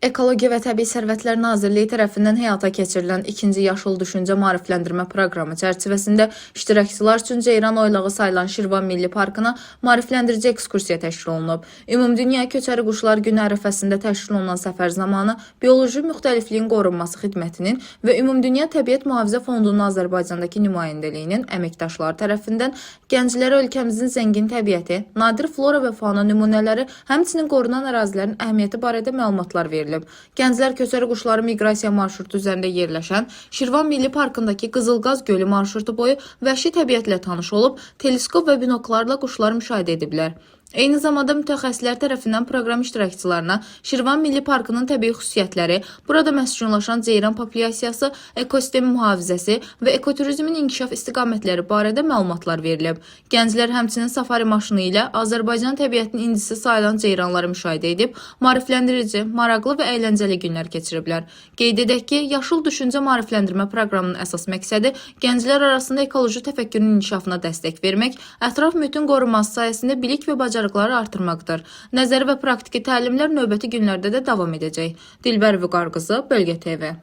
Ekologiya və Təbii Sərvətlər Nazirliyi tərəfindən həyata keçirilən ikinci Yaşıl Düşüncə maarifləndirmə proqramı çərçivəsində iştirakçılar üçün Ceyran oylağı sayılan Şirvan Milli Parkına maarifləndirici ekskursiya təşkil olunub. Ümumdünya Köçəri Quşlar Günü ərəfəsində təşkil olunan səfər zamanı Bioloji Müxtəlifliyin Qorunması Xidmətinin və Ümumdünya Təbiət Mühafizə Fondunun Azərbaycandakı nümayəndəliyinin əməkdaşları tərəfindən gənclərə ölkəmizin zəngin təbiəti, nadir flora və fauna nümunələri, həmçinin qorunan ərazilərin əhəmiyyəti barədə məlumatlar verilib. Gənclər Köçəri Quşları miqrasiya marşrutu üzərində yerləşən Şirvan Milli Parkındakı Qızılqaz Gölü marşrutu boyu vəhşi təbiətlə tanış olub, teleskop və binoklarla quşları müşahidə ediblər. Eyni zamanda mütəxəssislər tərəfindən proqram iştirakçılarına Şirvan Milli Parkının təbii xüsusiyyətləri, burada məskunlaşan ceyran populyasiyası, ekosistem mühafizəsi və ekoturizmin inkişaf istiqamətləri barədə məlumatlar verilib. Gənclər həmçinin safari maşını ilə Azərbaycan təbiətinin incisi sayılan ceyranları müşahidə edib, maarifləndirici, maraqlı və əyləncəli günlər keçiriblər. Qeyd edək ki, Yaşıl Düşüncə maarifləndirmə proqramının əsas məqsədi gənclər arasında ekoloji təfəkkürün inkişafına dəstək vermək, ətraf mühitin qorunması sayəsində bilik və bacarıqları artırmaqdır. Nəzəri və praktiki təlimlər növbəti günlərdə də davam edəcək. Dilbər Vüqar qızı, Bölgə TV.